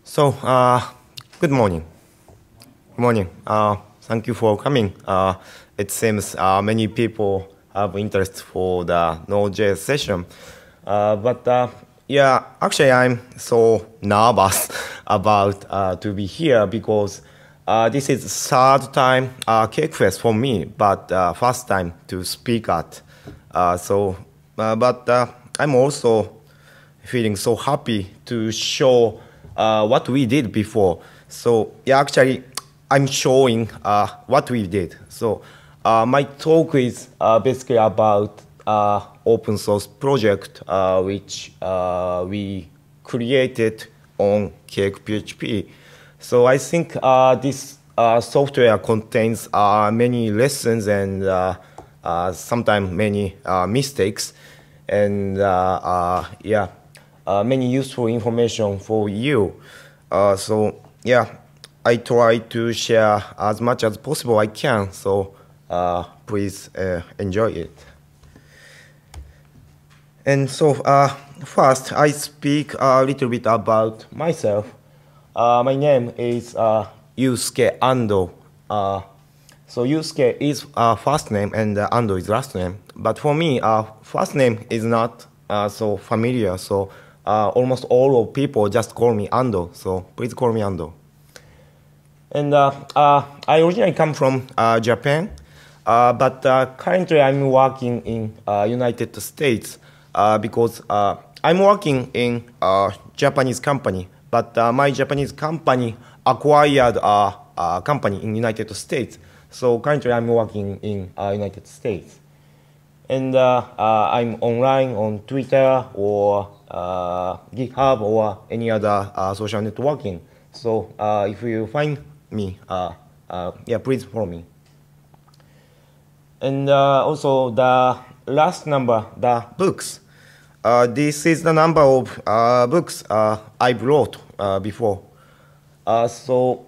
So, good morning. Good morning. Thank you for coming. It seems many people have interest for the Node.js session. Yeah, actually, I'm so nervous about to be here because this is third time CakePHP for me, but first time to speak at. I'm also feeling so happy to show what we did before. So yeah, actually, I'm showing what we did. So my talk is basically about open source project which we created on CakePHP. So I think this software contains many lessons and sometimes many mistakes, and yeah, many useful information for you. So yeah, I try to share as much as possible I can. So please enjoy it. And so first, I speak a little bit about myself. My name is Yusuke Ando. So Yusuke is first name and Ando is last name. But for me, first name is not so familiar. So almost all of people just call me Ando. So please call me Ando. And I originally come from Japan, but currently I'm working in United States because I'm working in a Japanese company, but my Japanese company acquired a company in United States. So currently I'm working in United States. And I'm online on Twitter or GitHub or any other social networking. So if you find me, yeah, please follow me. And also the last number, the books. This is the number of books I wrote before. So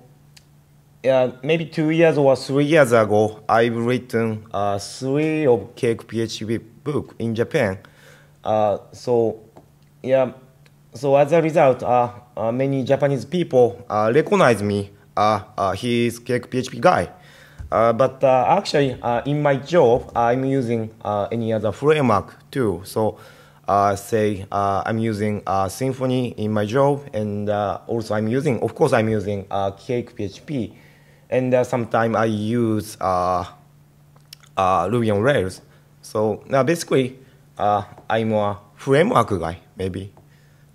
yeah, maybe 2 years or 3 years ago, I've written 3 of CakePHP book in Japan. So yeah, so as a result, many Japanese people recognize me. He is CakePHP guy. But actually, in my job, I'm using any other framework too. So say I'm using Symfony in my job, and also I'm using, of course, I'm using CakePHP. And sometimes I use Ruby on Rails. So basically, I'm a framework guy, maybe.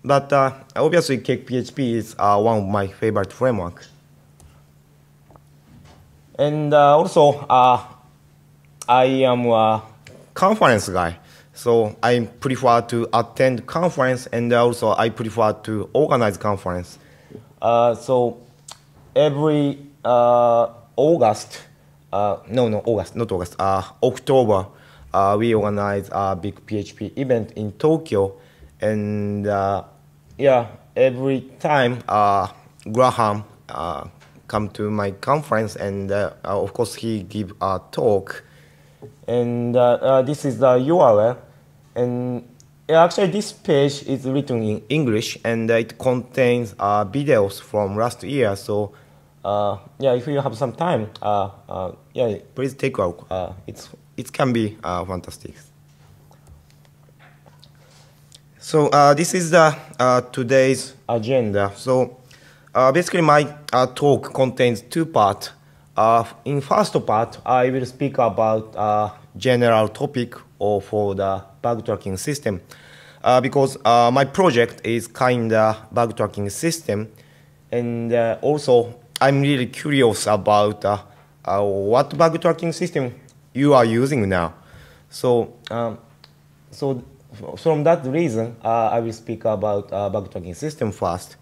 But obviously, CakePHP is one of my favorite frameworks. And also, I am a conference guy. So I prefer to attend conference, and also I prefer to organize conference. So every August, August, not August, October, we organize a big PHP event in Tokyo. And yeah, every time Graham come to my conference, and of course he give a talk. And this is the URL. And actually this page is written in English, and it contains videos from last year. So yeah, if you have some time, yeah, please take a look. It can be fantastic. So this is the today's agenda. So basically, my talk contains 2 parts. In first part, I will speak about general topic or for the bug tracking system, because my project is kinda bug tracking system, and also I'm really curious about what bug tracking system you are using now. So from that reason, I will speak about bug tracking system first.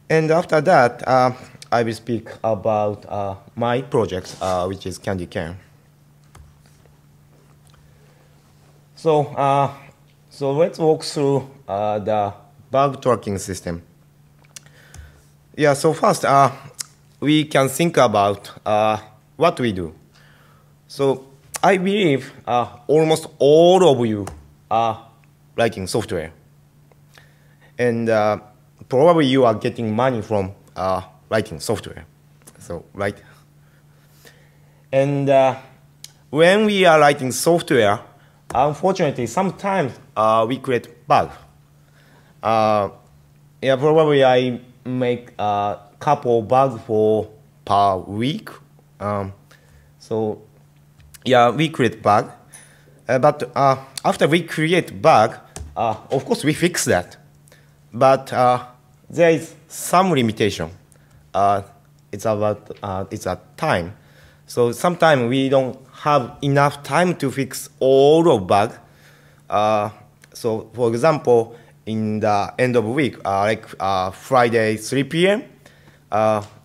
And after that, I will speak about my project, which is CandyCane. So, so let's walk through the bug tracking system. Yeah, so first, we can think about what we do. So I believe almost all of you are writing software. And probably you are getting money from writing software. So, right? And when we are writing software, unfortunately, sometimes we create bugs. Yeah, probably I make a couple bugs per week. So, yeah, we create bug. But after we create bug, of course we fix that. But there is some limitation. It's a time. So sometimes we don't have enough time to fix all of bug. So for example, in the end of the week, like Friday 3 p.m.,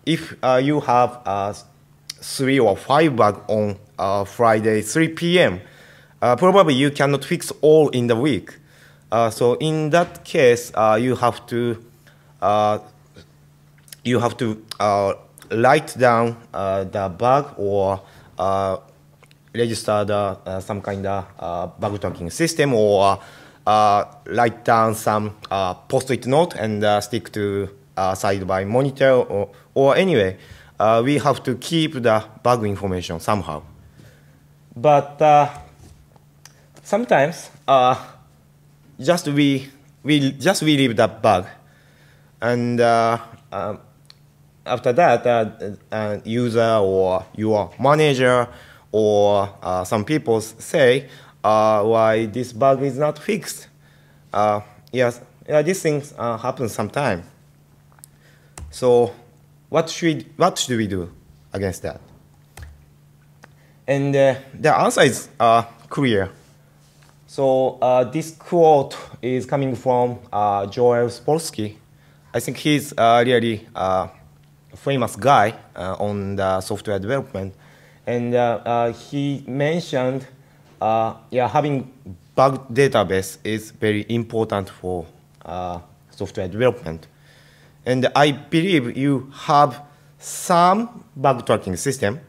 if you have 3 or 5 bugs on Friday 3 p.m., probably you cannot fix all in the week. So in that case, you have to write down the bug or register some kind of bug tracking system, or write down some post-it note and stick to side by monitor, or anyway, we have to keep the bug information somehow. But sometimes we leave that bug, and after that, user or your manager or some people say why this bug is not fixed. Yes, these things happen sometimes. So what should we do against that? And the answer is clear. So this quote is coming from Joel Spolsky. I think he's really famous guy on the software development, and he mentioned having bug database is very important for software development. And I believe you have some bug tracking system.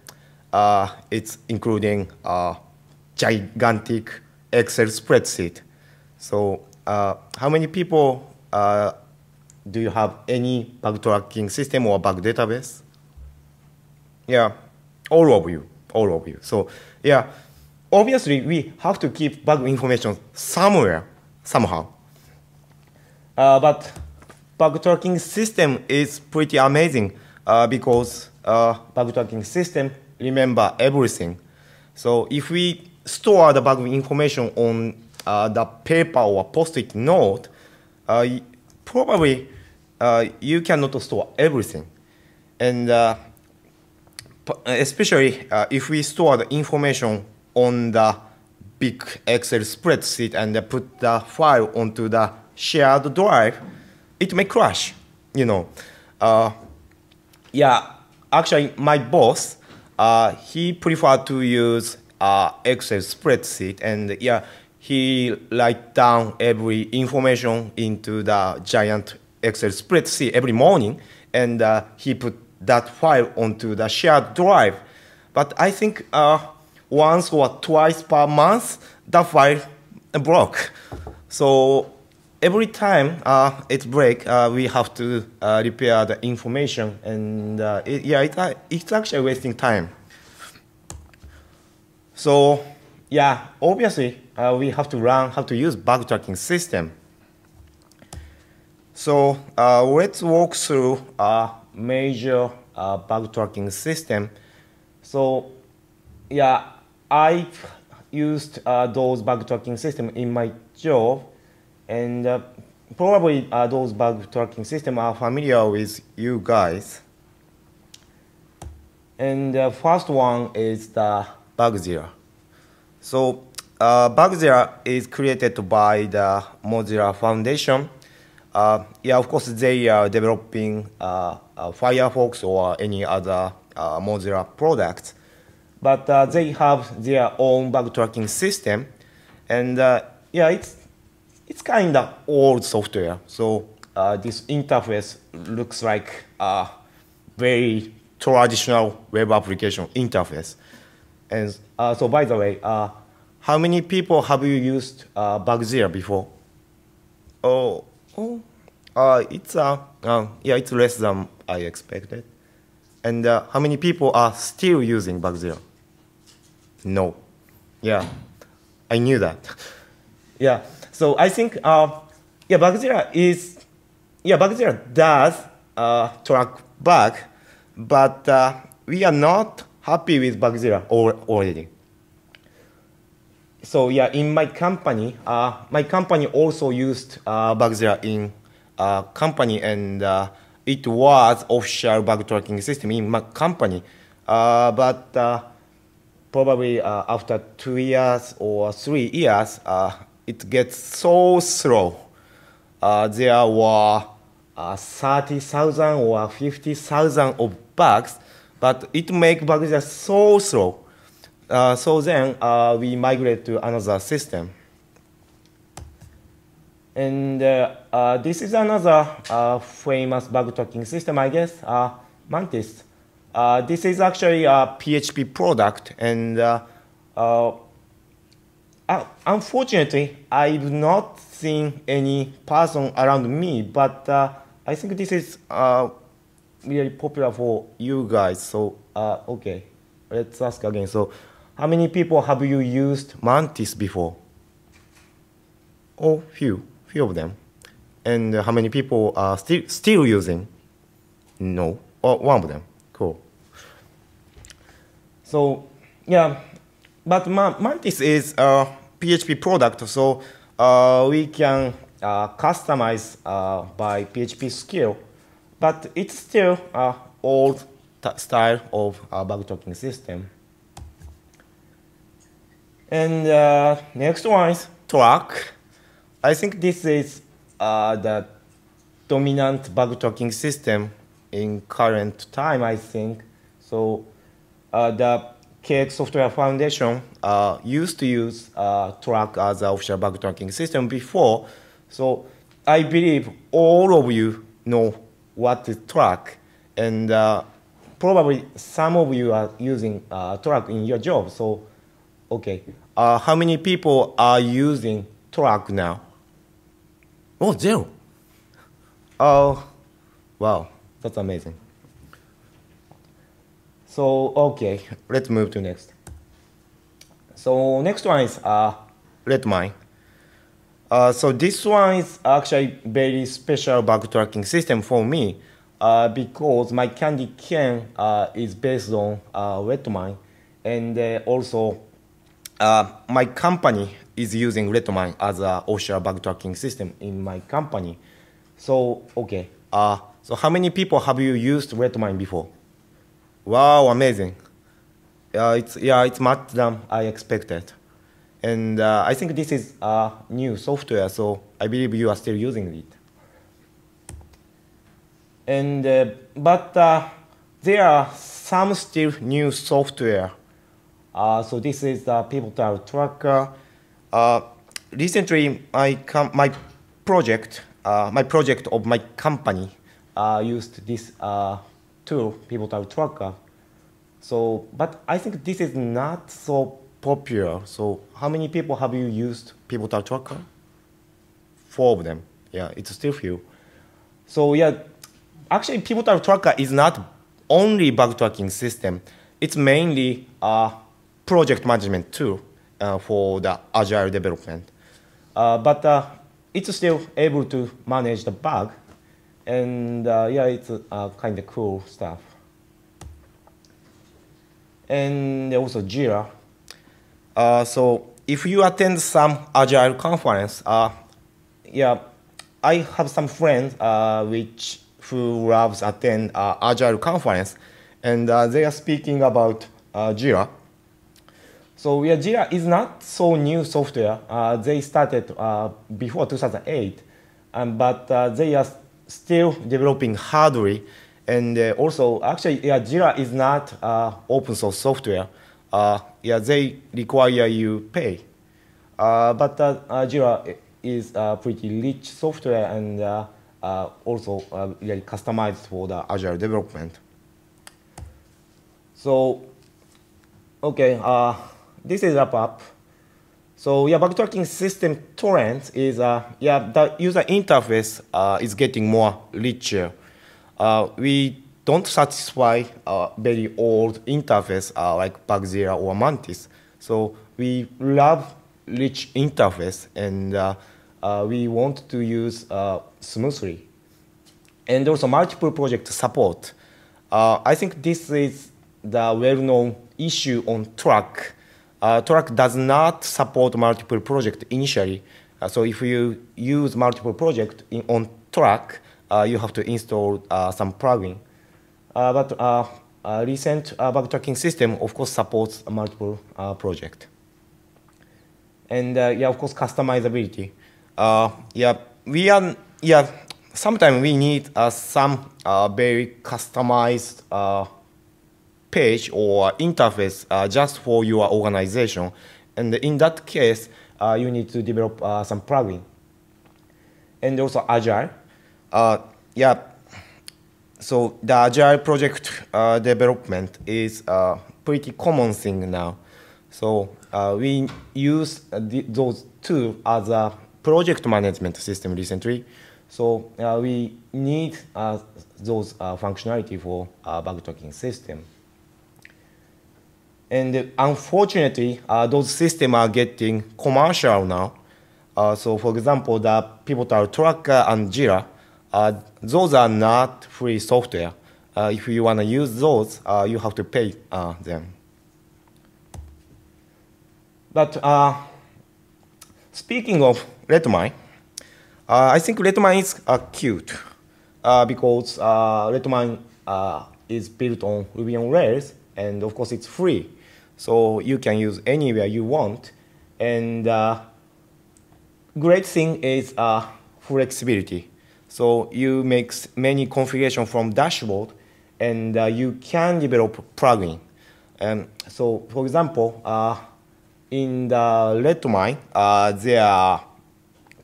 It's including gigantic Excel spreadsheet. So how many people do you have any bug tracking system or bug database? Yeah, all of you. So yeah, obviously we have to keep bug information somewhere, somehow. But bug tracking system is pretty amazing because bug tracking system remember everything. So if we store the bug information on the paper or post-it note, probably you cannot store everything. And especially if we store the information on the big Excel spreadsheet and put the file onto the shared drive, it may crash, you know. Yeah, actually my boss, he preferred to use Excel spreadsheet, and yeah, he write down every information into the giant Excel spreadsheet every morning, and he put that file onto the shared drive. But I think once or twice per month, the file broke. So every time it breaks, we have to repair the information, and it's actually wasting time. So yeah, obviously we have to learn how to use bug tracking system. So let's walk through a major bug tracking system. So yeah, I've used those bug tracking systems in my job, and probably those bug tracking systems are familiar with you guys. And the first one is the Bugzilla. So Bugzilla is created by the Mozilla Foundation. Yeah, of course, they are developing Firefox or any other Mozilla products, but they have their own bug tracking system, and yeah, it's kind of old software. So this interface looks like a very traditional web application interface. And so, by the way, how many people have you used Bugzilla before? Oh, it's less than I expected. And how many people are still using Bugzilla? No. Yeah, I knew that. Yeah, so I think Bugzilla does track bug, but we are not happy with Bugzilla already. So yeah, in my company also used Bugzilla in company, and it was official bug tracking system in my company. But probably after 2 years or 3 years, it gets so slow. There were 30,000 or 50,000 of bugs, but it makes Bugzilla so slow. So then we migrate to another system. And this is another famous bug tracking system, I guess, Mantis. This is actually a PHP product, and unfortunately, I've not seen any person around me, but I think this is really popular for you guys. So, okay, let's ask again. So, how many people have you used Mantis before? Oh, few of them. And how many people are still using? No, one of them. Cool. So yeah, but Mantis is a PHP product, so we can customize by PHP skill, but it's still old style of bug tracking system. And next one is track. I think this is the dominant bug tracking system in current time, I think. So the Cake Software Foundation used to use track as an official bug tracking system before. So I believe all of you know what is track, and probably some of you are using track in your job. So okay, how many people are using track now? Oh, 0. Oh, wow, that's amazing. So, okay, let's move to next. So next one is Redmine. So this one is actually very special bug tracking system for me because my CandyCane is based on Redmine, and also my company is using Redmine as an official bug tracking system in my company. So, okay. So how many people have you used Redmine before? Wow, amazing. It's much than I expected. And I think this is new software, so I believe you are still using it. And but there are some still new software. So this is the pivotal tracker. Recently, my project of my company used this tool, pivotal tracker. So, but I think this is not so popular. So, how many people have you used pivotal tracker? 4 of them. Yeah, it's still few. So yeah, actually, pivotal tracker is not only bug tracking system. It's mainly project management tool for the agile development. But it's still able to manage the bug, and yeah, it's kind of cool stuff. And also JIRA. So if you attend some agile conference, yeah, I have some friends who loves attend agile conference, and they are speaking about JIRA. So yeah, JIRA is not so new software. They started before 2008, but they are still developing hardware. And also, actually, yeah, JIRA is not open source software. Yeah, they require you pay. But JIRA is pretty rich software, and also really customized for the agile development. So, okay. This is wrap up. So yeah, bug tracking system trends is the user interface is getting more richer. We don't satisfy very old interface like Bugzilla or Mantis. So we love rich interface, and we want to use smoothly. And also multiple project support. I think this is the well-known issue on Track. Track does not support multiple projects initially. So if you use multiple projects on Track, you have to install some plugin. But recent bug tracking system, of course, supports multiple projects. And yeah, of course, customizability. Sometimes we need some very customized page or interface just for your organization. And in that case, you need to develop some plugin. And also Agile. So the Agile project development is a pretty common thing now. So we use those tools as a project management system recently. So we need those functionality for bug tracking system. And unfortunately, those systems are getting commercial now. So for example, the Pivotal Tracker and JIRA, those are not free software. If you want to use those, you have to pay them. But speaking of Redmine, I think Redmine is cute because Redmine is built on Ruby on Rails, and of course it's free. So you can use anywhere you want. And great thing is flexibility. So you make many configurations from dashboard, and you can develop plugin. So for example, in the Redmine, there are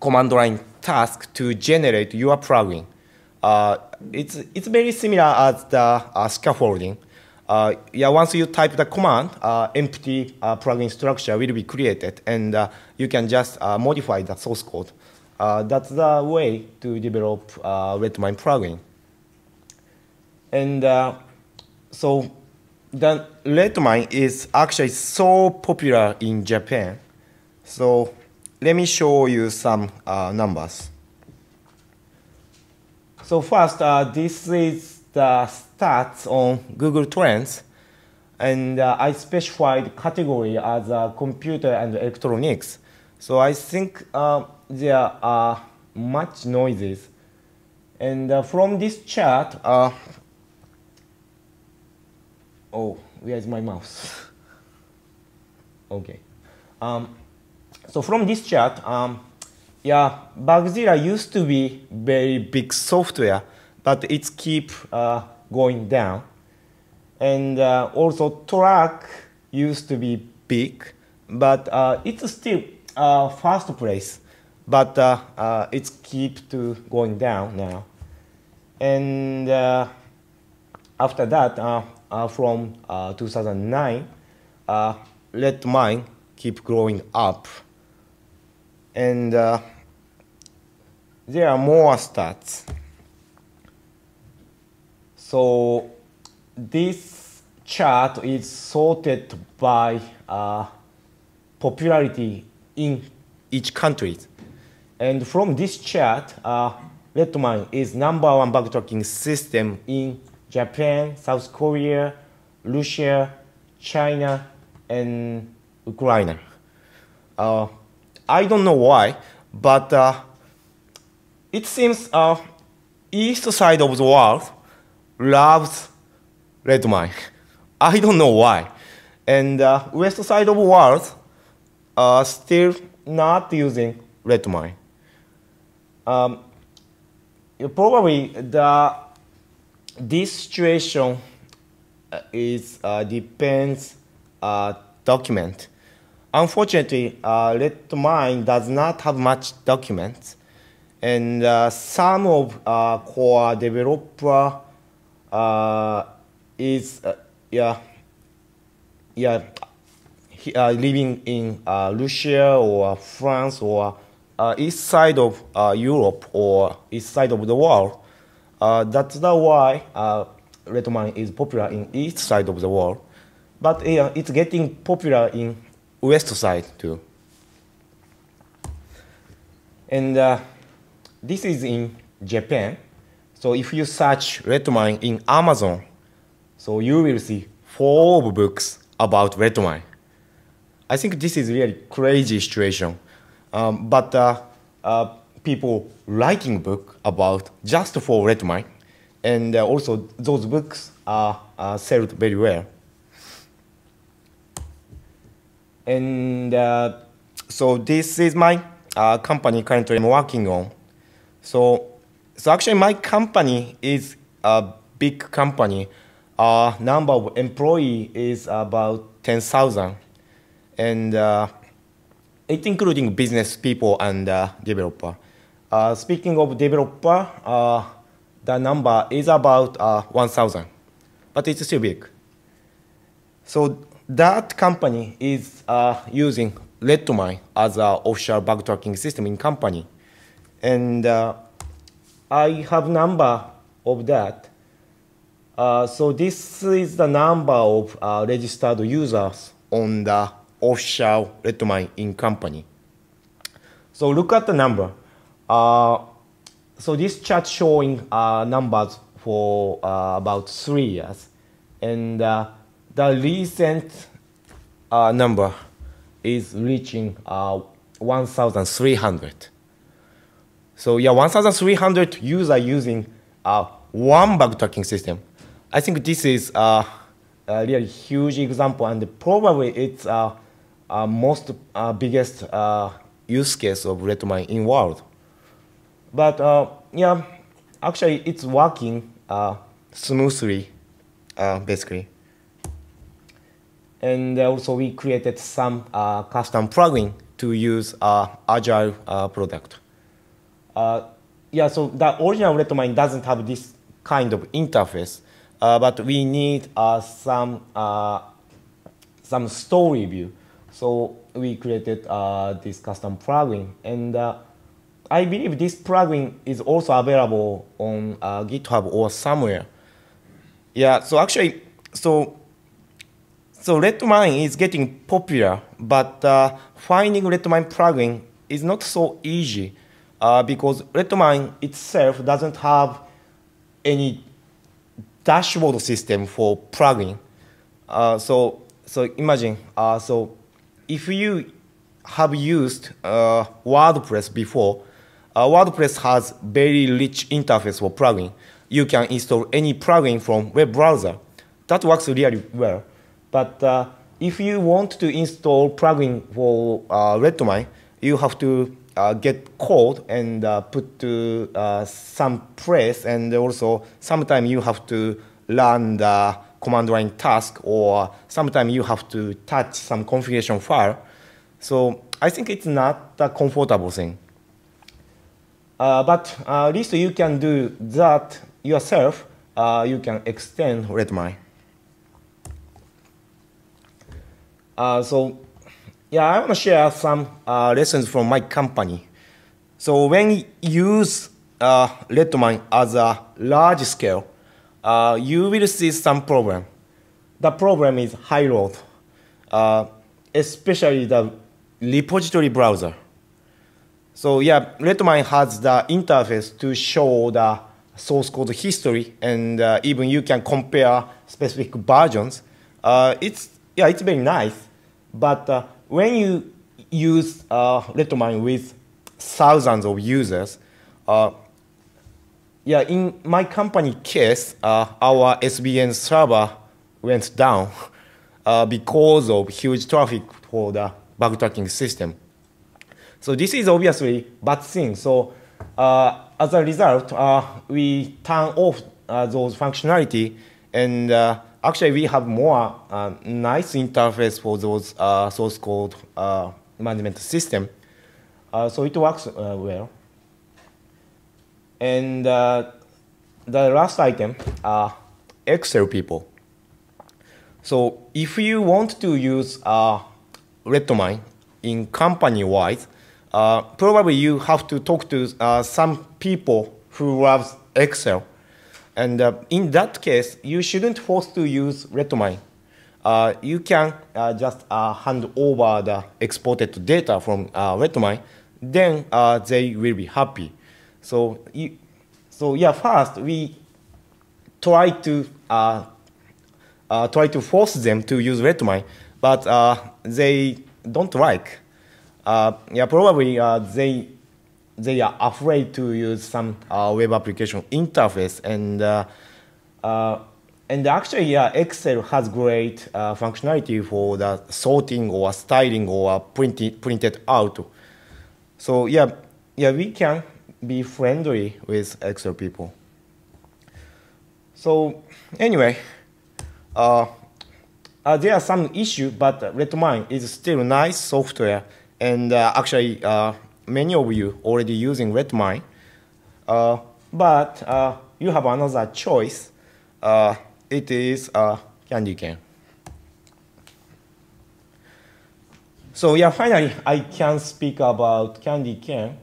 command line tasks to generate your plugin. It's very similar as the scaffolding. Once you type the command, empty plugin structure will be created, and you can just modify the source code. That's the way to develop Redmine plugin. And so the Redmine is actually so popular in Japan. So let me show you some numbers. So first, this is the stats on Google Trends, and I specified category as computer and electronics. So I think there are much noises, and from this chart, oh, where is my mouse? Okay. So from this chart, Bugzilla used to be very big software, but it's keep going down. And also Track used to be big, but it's still first place, but it's keep to going down now. And after that, from 2009, Redmine keep growing up. And there are more stats. So this chart is sorted by popularity in each country. And from this chart, Redmine is #1 bug tracking system in Japan, South Korea, Russia, China, and Ukraine. I don't know why, but it seems east side of the world loves Redmine. I don't know why. And west side of the world still not using Redmine. Probably this situation is depends document. Unfortunately, Redmine does not have much documents, and some of core developer living in Russia or France or east side of Europe or east side of the world. That's why Redmine is popular in east side of the world. But it's getting popular in west side too. And this is in Japan. So if you search Redmine in Amazon, so you will see 4 books about Redmine. I think this is really crazy situation. But people writing book about just for Redmine, and also those books are sold very well. And so this is my company currently I'm working on. So actually my company is a big company. Number of employee is about 10,000, and it's including business people and developer. Speaking of developer, the number is about 1,000, but it's still big. So that company is using Redmine as an official bug tracking system in company, and I have number of that. So this is the number of registered users on the official Redmine in company. So look at the number. So this chart showing numbers for about 3 years, and the recent number is reaching 1,300. So yeah, 1,300 users using one bug tracking system. I think this is a really huge example, and probably it's most biggest use case of Redmine in world. But yeah, actually it's working smoothly, basically. And also we created some custom plugin to use Agile product. Yeah, so the original Redmine doesn't have this kind of interface, but we need some story view. So we created this custom plugin, and I believe this plugin is also available on GitHub or somewhere. Yeah, so actually, so Redmine is getting popular, but finding Redmine plugin is not so easy because Redmine itself doesn't have any dashboard system for plugin. So imagine, so if you have used WordPress before, WordPress has very rich interface for plugin. You can install any plugin from web browser. That works really well. But if you want to install plugin for Redmine, you have to get code and put to some place, and also sometimes you have to run the command line task, or sometimes you have to touch some configuration file. So I think it's not a comfortable thing. But at least you can do that yourself. You can extend Redmine. So yeah, I want to share some lessons from my company. So when you use Redmine as a large scale, you will see some problem. The problem is high load, especially the repository browser. So yeah, Redmine has the interface to show the source code history, and even you can compare specific versions. It's very nice, but when you use Redmine with thousands of users, yeah, in my company case, our SVN server went down because of huge traffic for the bug tracking system. So this is obviously bad thing. So as a result, we turn off those functionality, and actually we have more nice interface for those source code management system. So it works well. And the last item are Excel people. So if you want to use Redmine in company-wise, probably you have to talk to some people who love Excel. And in that case, you shouldn't force to use Redmine. You can just hand over the exported data from Redmine, then they will be happy. So yeah, first we try to force them to use Redmine, but they don't like. Yeah, probably they are afraid to use some web application interface, and actually, yeah, Excel has great functionality for the sorting or styling or printed out. So yeah, we can be friendly with Excel people. So anyway, there are some issues, but Redmine is still nice software, and actually many of you already using Redmine. But you have another choice. It is CandyCane. So yeah, finally I can speak about CandyCane.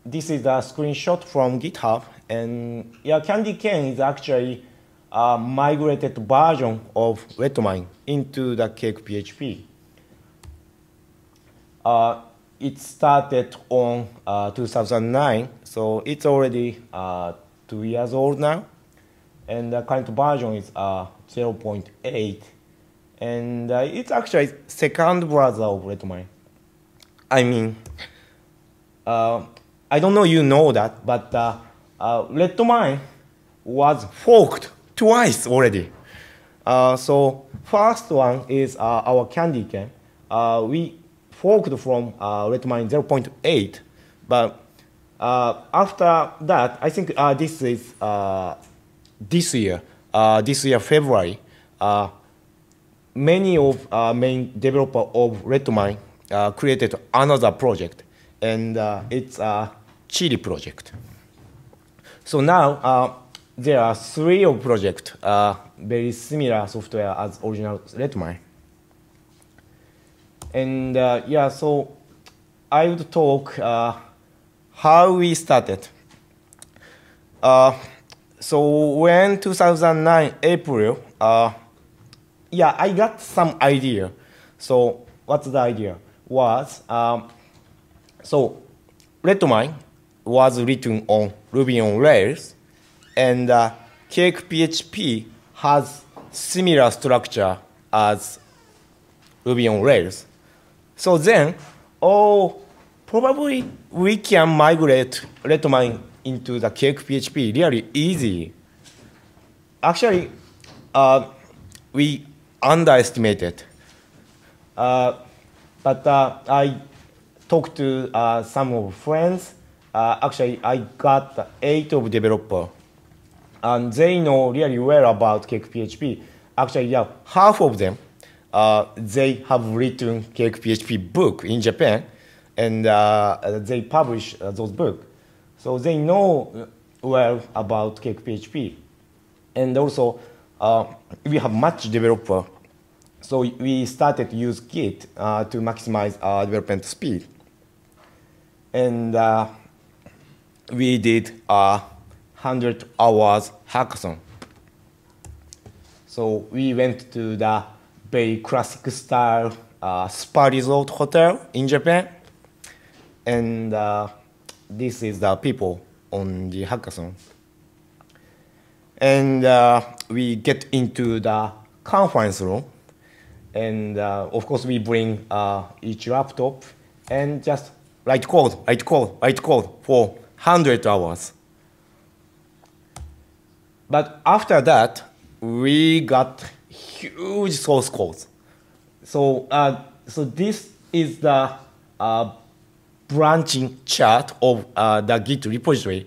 This is a screenshot from GitHub, and yeah, CandyCane is actually a migrated version of Redmine into the CakePHP. It started on 2009, so it's already 2 years old now. And the current version is 0.8. And it's actually second brother of Redmine. I mean, I don't know you know that, but Redmine was forked twice already. So first one is our CandyCane. We forked from Redmine 0.8, but after that, I think this is this year February, many of main developer of Redmine created another project, and it's a Chili project. So now there are 3 of projects very similar software as original Redmine. And yeah, so I would talk how we started. So when 2009 April, yeah, I got some idea. So what's the idea? Was so Redmine was written on Ruby on Rails, and CakePHP has similar structure as Ruby on Rails. So then, probably we can migrate Redmine into the CakePHP really easy. Actually, we underestimated. But I talked to some of friends. Actually, I got 8 of developers, and they know really well about CakePHP. Actually, yeah, half of them, they have written CakePHP book in Japan, and they publish those books. So they know well about CakePHP. And also, we have much developer. So we started to use Git to maximize our development speed. And we did a 100 hours hackathon. So we went to the very classic style spa resort hotel in Japan. And this is the people on the hackathon. And we get into the conference room. And of course, we bring each laptop and just write code for 100 hours. But after that, we got huge source codes. So, so this is the branching chart of the Git repository.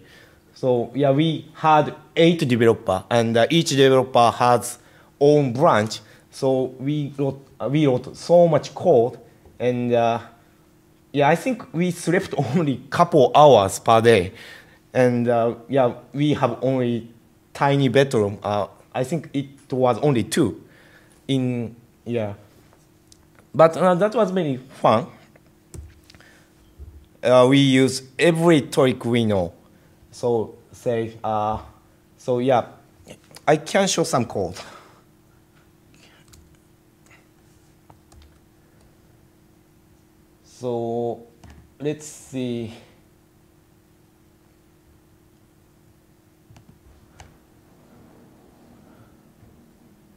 So yeah, we had 8 developers, and each developer has own branch. So we wrote so much code, and yeah, I think we slept only couple hours per day, and yeah, we have only tiny bedroom. I think it was only 2 in yeah. But that was very fun. We use every trick we know. So say, so yeah, I can show some code. So let's see.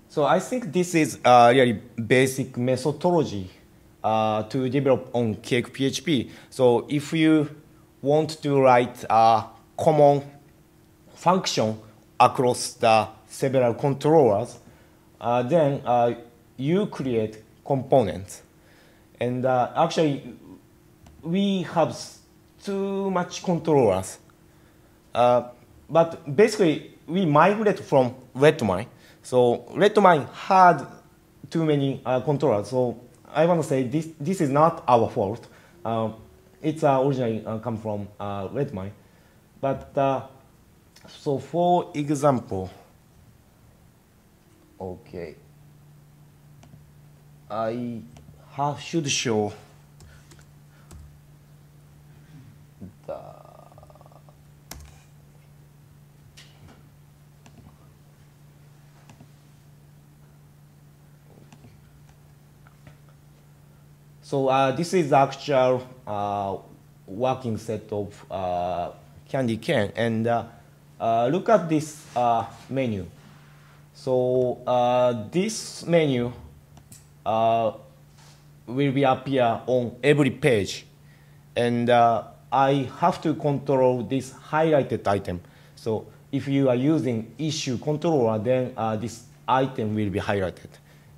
So I think this is a really basic methodology to develop on CakePHP. So if you want to write a common function across the several controllers, then you create components. And actually, we have too much controllers. But basically, we migrate from Redmine. So Redmine had too many controllers. So I want to say this is not our fault. It's originally come from Redmine. But so for example, okay, I should show the so this is the actual working set of CandyCane, and look at this menu. So this menu will be appear on every page, and I have to control this highlighted item. So if you are using issue controller, then this item will be highlighted,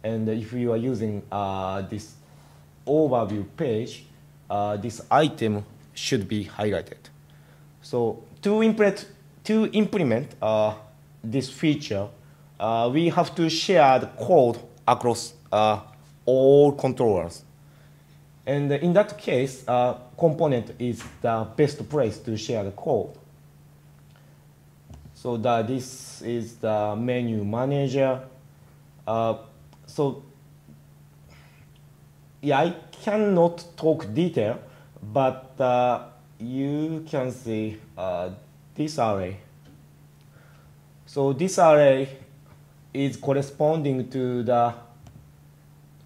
and if you are using this overview page, this item should be highlighted. So to implement this feature, we have to share the code across all controllers. And in that case, component is the best place to share the code. So this is the menu manager. So yeah, I cannot talk detail, but you can see this array. So this array is corresponding to the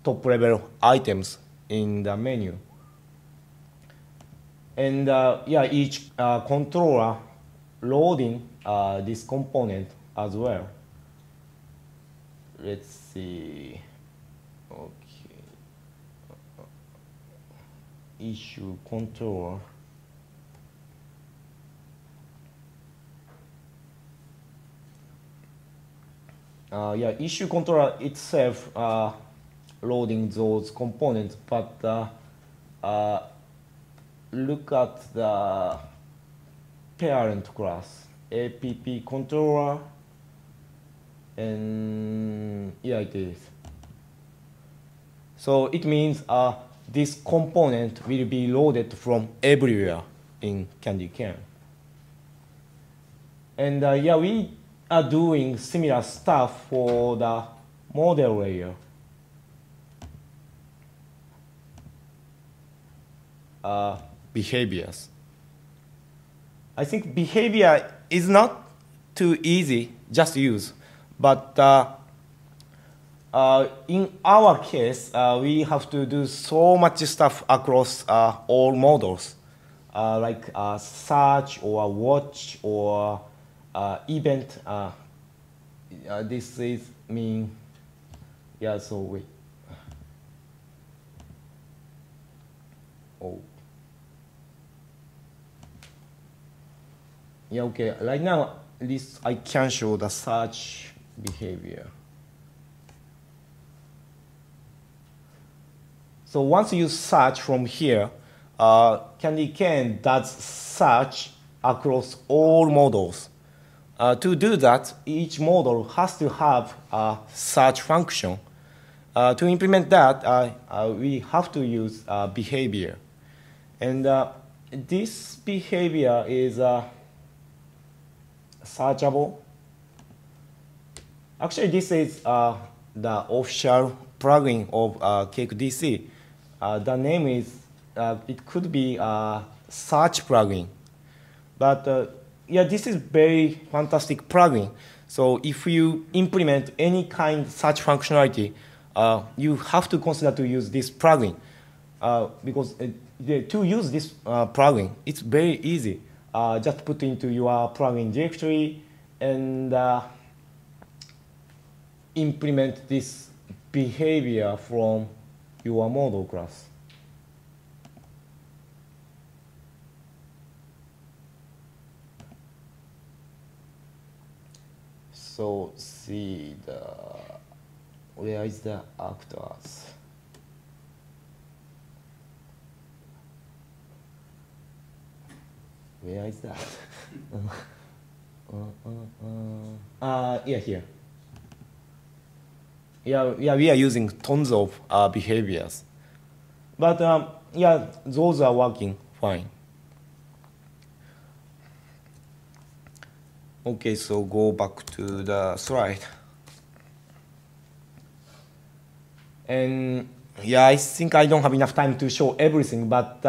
top level items in the menu. And yeah, each controller loading this component as well. Let's see. Okay. Issue controller. Yeah, issue controller itself loading those components, but look at the parent class, app controller, and yeah, it is. So it means this component will be loaded from everywhere in CandyCane. And yeah, we are doing similar stuff for the model layer. Behaviors. I think behavior is not too easy just to use, but in our case, we have to do so much stuff across all models, like search or watch or event. This is mean, yeah. So wait. Oh. Yeah, okay. Right now, at least I can show the search behavior. So once you search from here, CandyCane does search across all models. To do that, each model has to have a search function. To implement that, we have to use behavior. And this behavior is searchable. Actually, this is the official plugin of CakeDC. The name is, it could be a search plugin. But yeah, this is very fantastic plugin. So if you implement any kind of search functionality, you have to consider to use this plugin. Because to use this plugin, it's very easy. Just put into your plugin directory and implement this behavior from your model class. So see where is the actors? Where is that? Yeah, here. Yeah, we are using tons of behaviors. But yeah, those are working fine. Okay, so go back to the slide. And yeah, I think I don't have enough time to show everything, but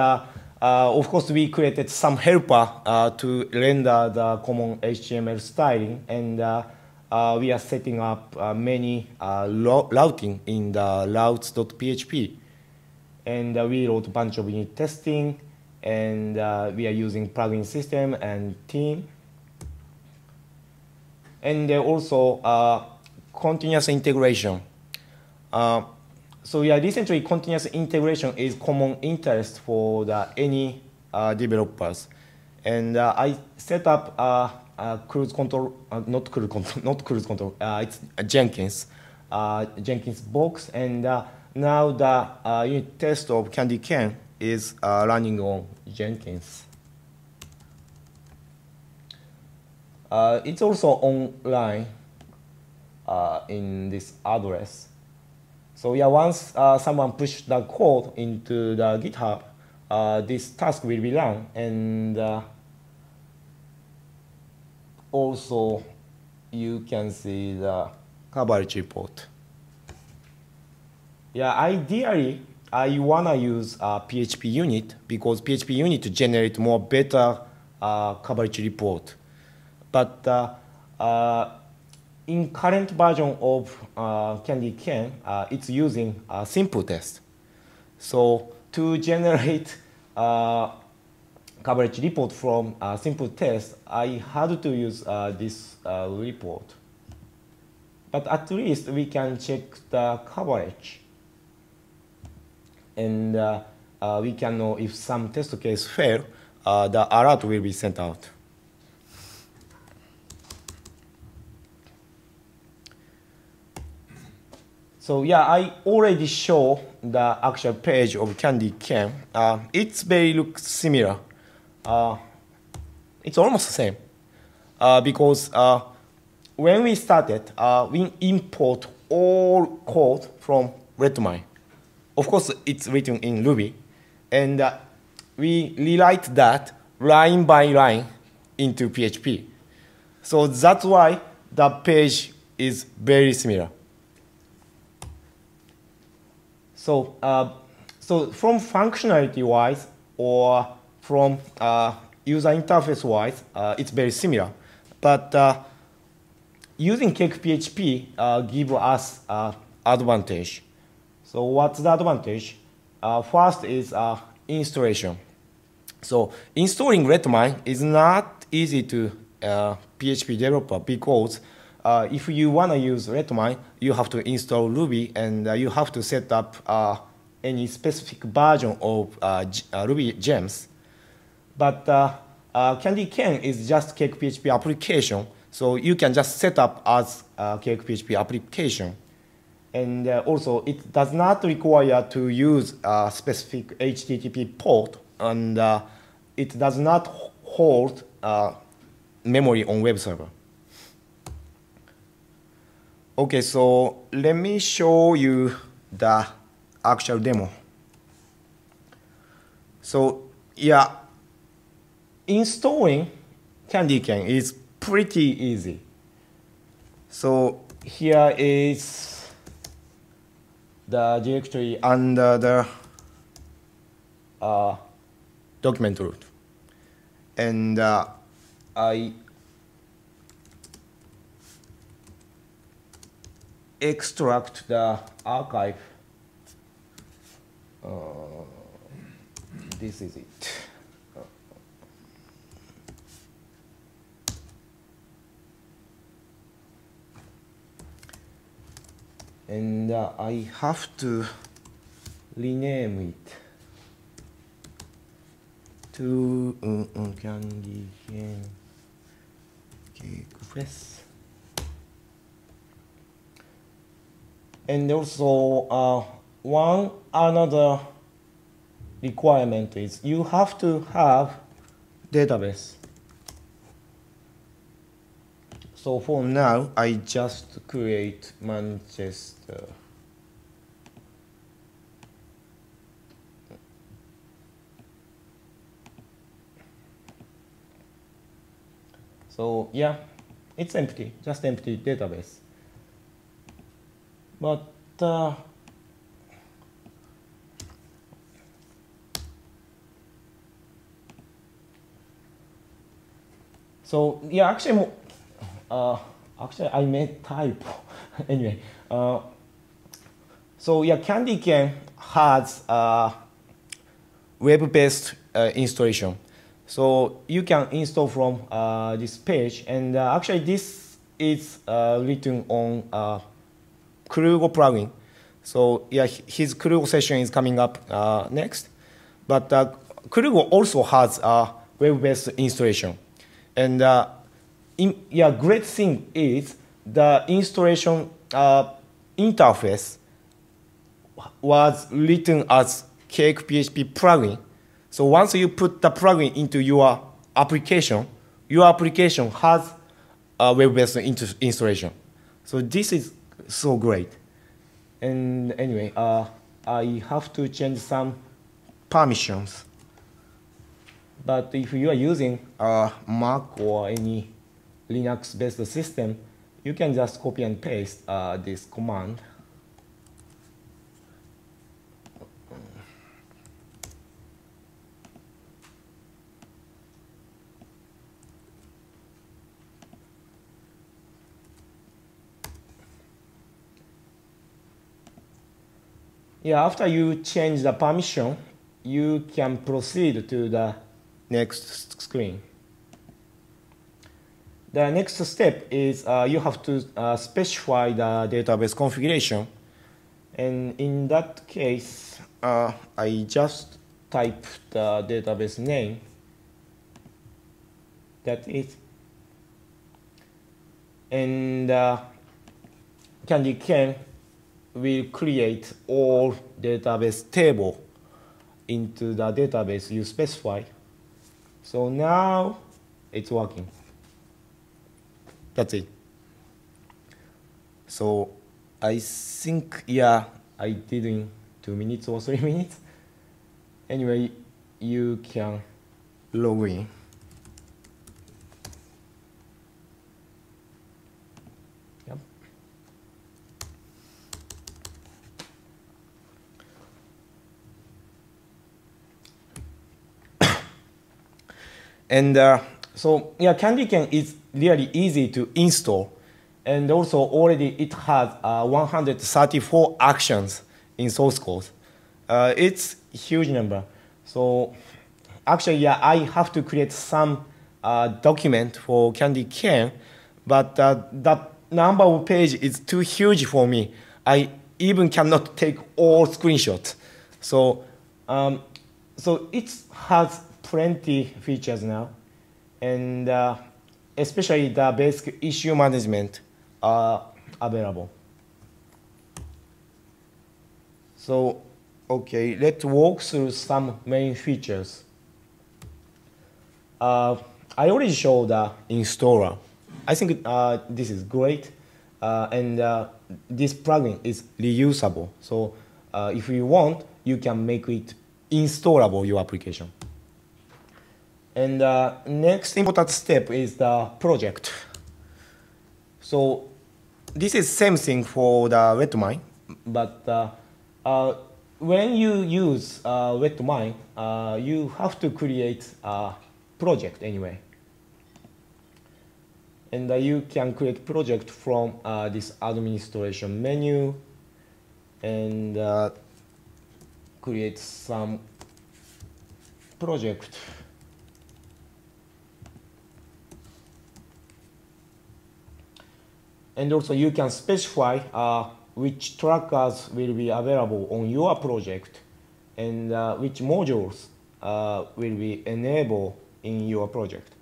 of course we created some helper to render the common HTML styling, and we are setting up many routing in the routes.php. And we wrote a bunch of unit testing, and we are using plugin system and team. And also continuous integration. So yeah, recently continuous integration is common interest for any developers. And I set up cruise control, not cruise control, it's Jenkins box, and now the unit test of CandyCane is running on Jenkins. It's also online in this address. So yeah, once someone pushes the code into the GitHub, this task will be run, and also you can see the coverage report. Yeah, ideally, I wanna use PHP unit because PHP unit to generate more better coverage report. But in current version of CandyCane, it's using a simple test. So to generate coverage report from a simple test, I had to use this report. But at least we can check the coverage. And we can know if some test case fail, the alert will be sent out. So yeah, I already show the actual page of CandyCane. It's very looks similar. It's almost the same because when we started, we import all code from Redmine. Of course, it's written in Ruby, and we rewrite that line by line into PHP. So that's why the page is very similar. So, so from functionality-wise or from user interface-wise, it's very similar. But using CakePHP gives us advantage. So what's the advantage? First is installation. So installing Redmine is not easy to PHP developer because if you want to use Redmine, you have to install Ruby, and you have to set up any specific version of Ruby gems. But CandyCane is just CakePHP application, so you can just set up as a CakePHP application. And also, it does not require to use a specific HTTP port, and it does not hold memory on web server. Okay, so let me show you the actual demo. So yeah, installing CandyCane is pretty easy. So here is the directory under the document root. And I extract the archive. This is it. And I have to rename it to CandyCane CakePHP. And also one another requirement is you have to have database. So for now, I just create Manchester. So yeah, it's empty, just empty database. But so yeah, actually I made typo. Anyway, so yeah, CandyCane has web-based installation. So you can install from this page, and actually this is written on Kruger plugin. So yeah, his Kruger session is coming up next. But Kruger also has a web-based installation. And yeah, great thing is the installation interface was written as CakePHP plugin. So once you put the plugin into your application has a web-based installation. So this is so great. And anyway, I have to change some permissions. But if you are using a Mac or any Linux-based system, you can just copy and paste this command. Yeah, after you change the permission, you can proceed to the next screen. The next step is you have to specify the database configuration. And in that case, I just type the database name. That's it. And CandyCane will create all database table into the database you specify. So now it's working. That's it. So I think, yeah, I did in 2 minutes or 3 minutes. Anyway, you can log in. Yep. And so yeah, CandyCane is really easy to install, and also already it has 134 actions in source code. It's a huge number. So actually, yeah, I have to create some document for CandyCane, but that number of page is too huge for me. I even cannot take all screenshots. So so it has plenty features now, and especially the basic issue management are available. So, okay, let's walk through some main features. I already showed the installer. I think this is great, and this plugin is reusable. So if you want, you can make it installable, your application. And next important step is the project. So this is same thing for the Redmine, but when you use Redmine, you have to create a project anyway. And you can create project from this administration menu and create some project. And also you can specify which trackers will be available on your project and which modules will be enabled in your project.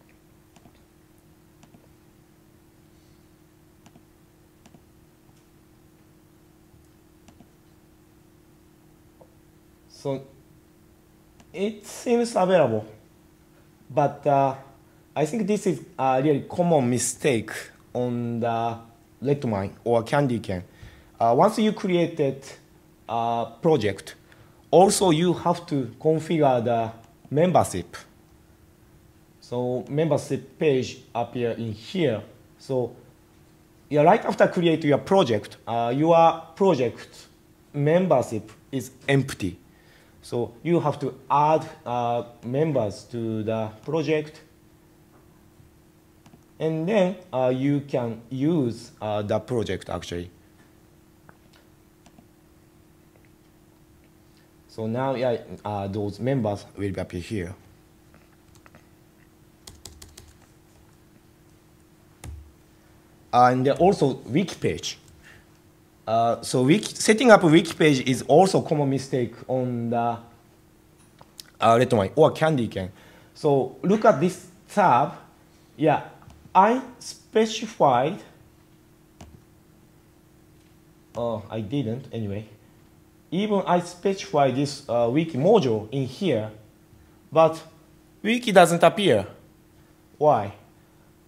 So it seems available, but I think this is a really common mistake on the Redmine or CandyCane. Once you created a project, also you have to configure the membership. So membership page appear in here. So yeah, right after create your project membership is empty. So you have to add members to the project, and then you can use the project actually. So now those members will appear here. And also wiki page. So setting up a wiki page is also a common mistake on the Redmine or CandyCane. So look at this tab. Yeah, I specified. Oh, I didn't anyway. Even I specify this wiki module in here, but wiki doesn't appear. Why?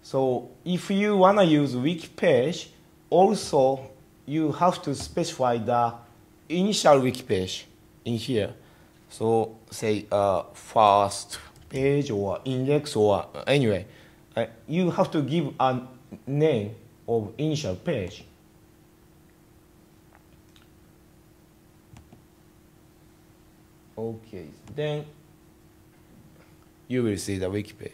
So if you wanna use wiki page, also you have to specify the initial wiki page in here. So say first page or index or anyway, you have to give a name of initial page. Okay, then you will see the wiki page.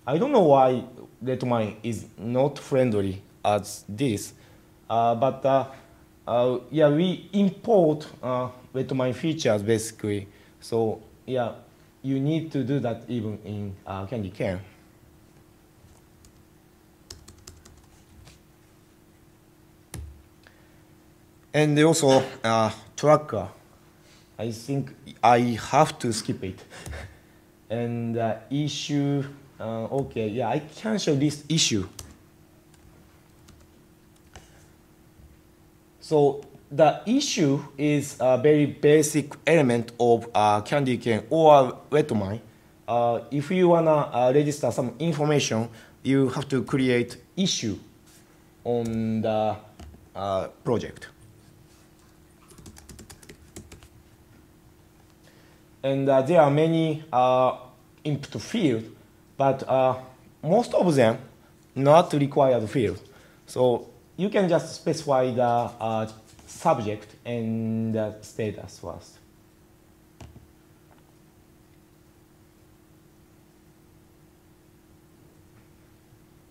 I don't know why Redmine is not friendly as this, but yeah, we import Redmine features basically. So yeah, you need to do that even in CandyCane. And also tracker. I think I have to skip it. And issue. Okay, yeah, I can show this issue. So the issue is a very basic element of CandyCane or Redmine. If you wanna register some information, you have to create issue on the project. And there are many input fields, but most of them not required field. So you can just specify the subject and the status first.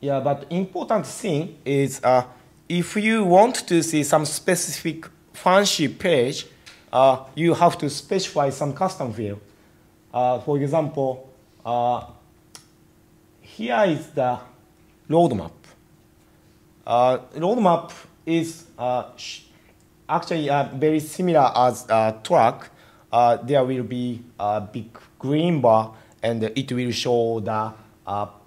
Yeah, but important thing is if you want to see some specific fancy page, you have to specify some custom field. For example, here is the roadmap. Roadmap is actually very similar as track. There will be a big green bar, and it will show the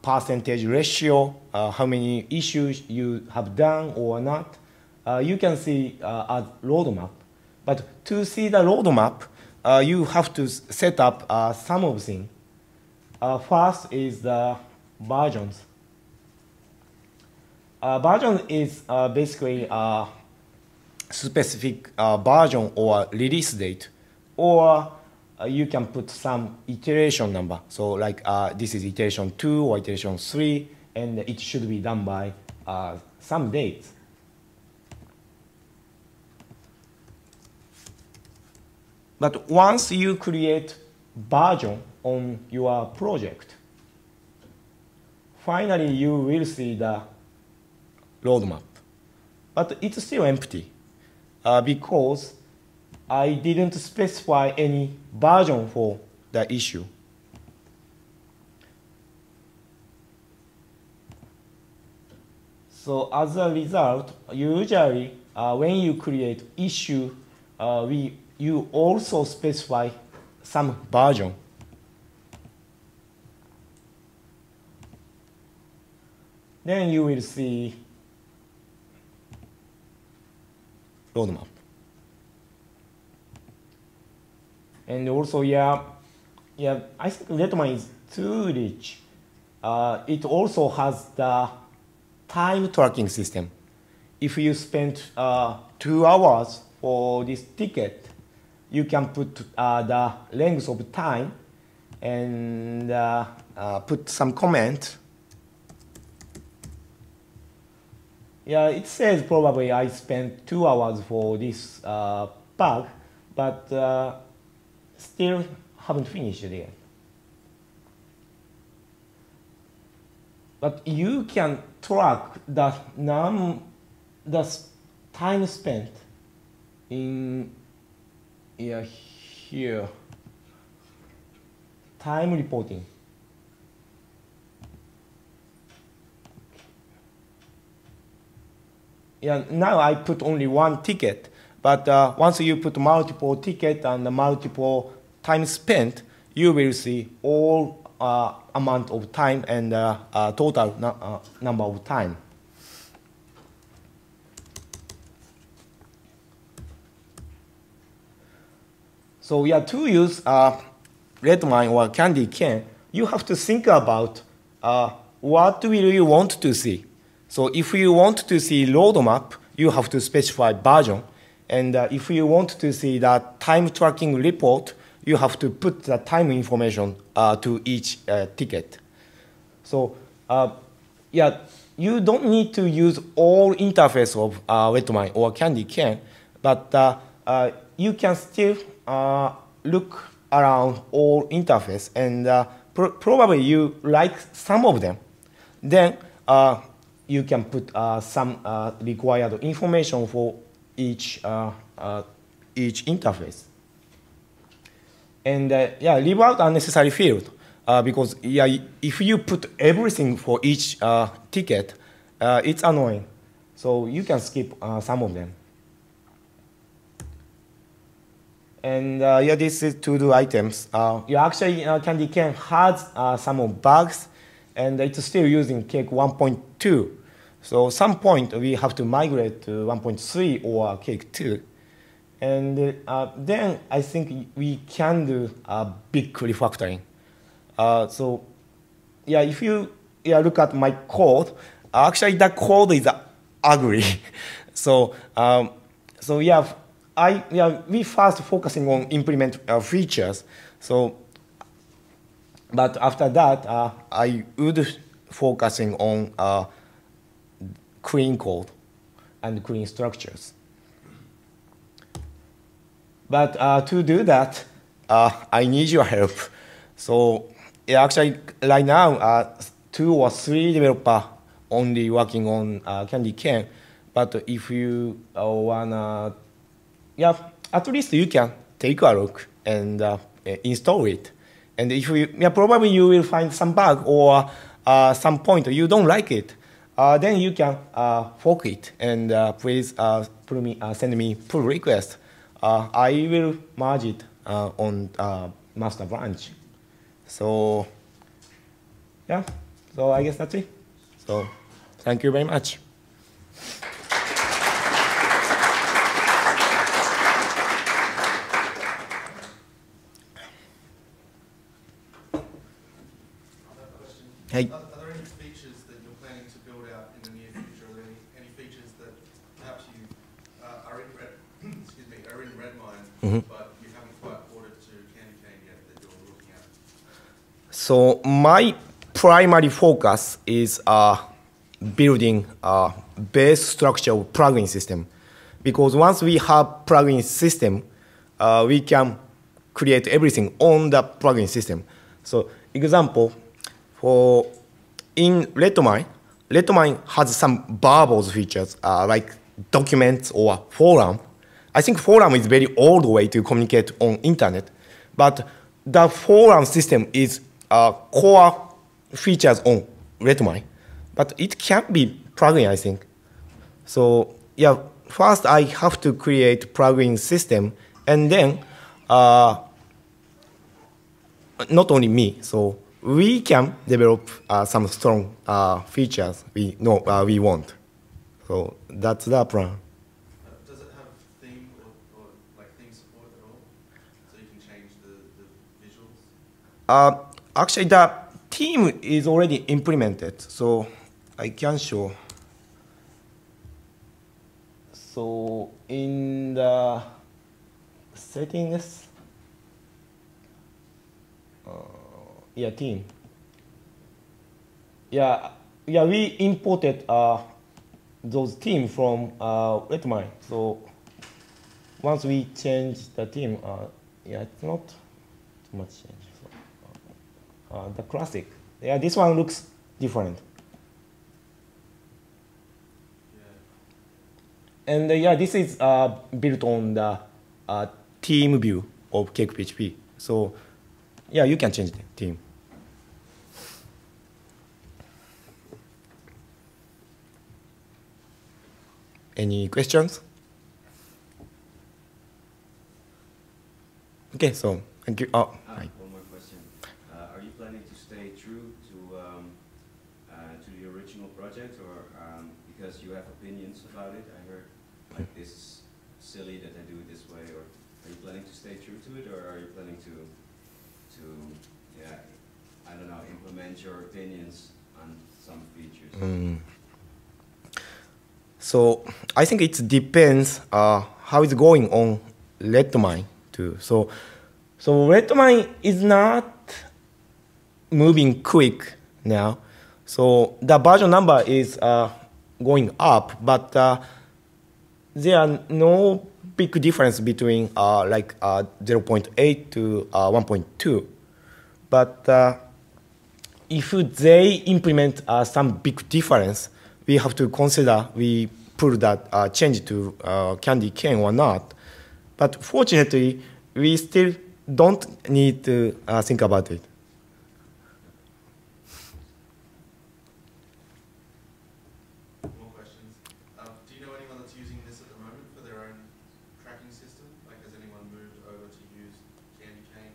percentage ratio, how many issues you have done or not. You can see a roadmap. But to see the roadmap, you have to set up some of things. First is the versions. Version is basically a specific version or release date, or you can put some iteration number. So like this is iteration 2 or iteration 3, and it should be done by some dates. but once you create version on your project, finally you will see the roadmap. But it's still empty because I didn't specify any version for the issue. So as a result, usually when you create issue, you also specify some version. Then you will see roadmap. And also, I think Redmine is too rich. It also has the time tracking system. If you spend 2 hours for this ticket, you can put the length of time and put some comment. Yeah, it says probably I spent 2 hours for this bug, but still haven't finished it yet. But you can track the time spent in here, time reporting. Yeah, now I put only one ticket, but once you put multiple tickets and multiple time spent, you will see all amount of time and total number of time. So to use Redmine or CandyCane, you have to think about what will you want to see. So if you want to see roadmap, you have to specify version. And if you want to see the time tracking report, you have to put the time information to each ticket. So you don't need to use all interface of Redmine or CandyCane, but you can still look around all interface, and probably you like some of them. Then you can put some required information for each interface. And leave out unnecessary field because if you put everything for each ticket, it's annoying. So you can skip some of them. And this is to-do items. Actually, CandyCane has some of bugs, and it's still using Cake 1.2. So some point we have to migrate to 1.3 or Cake 2. And then I think we can do a big refactoring. So if you look at my code, actually the code is ugly. So we first focusing on implement features. So, but after that, I would focusing on clean code and clean structures. But to do that, I need your help. So actually, right now, 2 or 3 developers only working on CandyCane. But if you wanna, at least you can take a look and install it. And if you, probably you will find some bug or some point you don't like it. Then you can fork it and please send me pull request. I will merge it on master branch. So so I guess that's it. So thank you very much. Hey. Are there any features that you're planning to build out in the near future? Are there any features that perhaps you are in Redmine, but you haven't quite ported to CandyCane yet that you're looking at? So my primary focus is building a base structure of plugin system, because once we have plugin system, we can create everything on the plugin system. So example, for in Redmine, Redmine has some verbal features like documents or forum. I think forum is very old way to communicate on internet, but the forum system is core features on Redmine, but it can't be plugin, I think. So yeah, first I have to create plugin system, and then not only me, so we can develop some strong features we know we want. So that's the plan. Does it have theme or like theme support at all? So you can change the visuals? Actually, the theme is already implemented, so I can show. So in the settings, yeah, theme. Yeah, we imported those themes from Redmine. So once we change the theme, yeah, it's not too much change. So, the classic, yeah, this one looks different. Yeah. And yeah, this is built on the theme view of CakePHP. So yeah, you can change the theme. Any questions? Okay, so thank you. Oh, hi. One more question. Are you planning to stay true to the original project, or because you have opinions about it? I heard like this is silly that I do it this way, or are you planning to stay true to it, or are you planning to yeah, I don't know, implement your opinions on some features? So I think it depends how it's going on Redmine too. So Redmine is not moving quick now. So the version number is going up, but there are no big difference between like 0.8 to 1.2. But if they implement some big difference, we have to consider we put that change to CandyCane or not. But fortunately, we still don't need to think about it. More questions. Do you know anyone that's using this at the moment for their own tracking system? Like, has anyone moved over to use CandyCane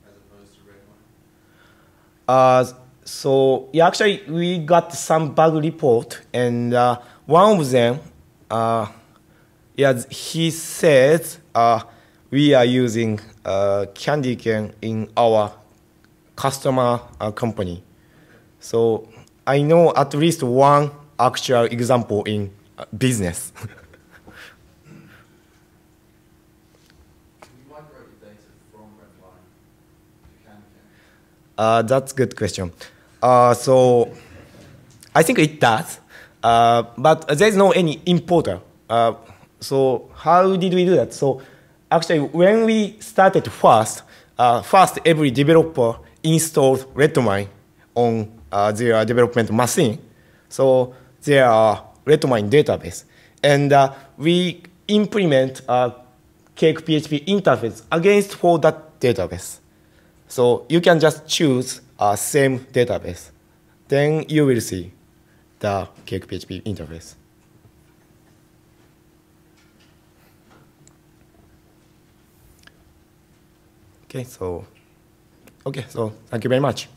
as opposed to Redmine? So yeah, actually, we got some bug report, and one of them, yeah, he says we are using CandyCane in our customer company. So I know at least one actual example in business. That's a good question. So I think it does, but there's no any importer. So how did we do that? So actually, when we started first every developer installed Redmine on their development machine. So there are Redmine database, and we implement CakePHP interface against for that database. So you can just choose same database. Then you will see the CakePHP interface. Okay, so thank you very much.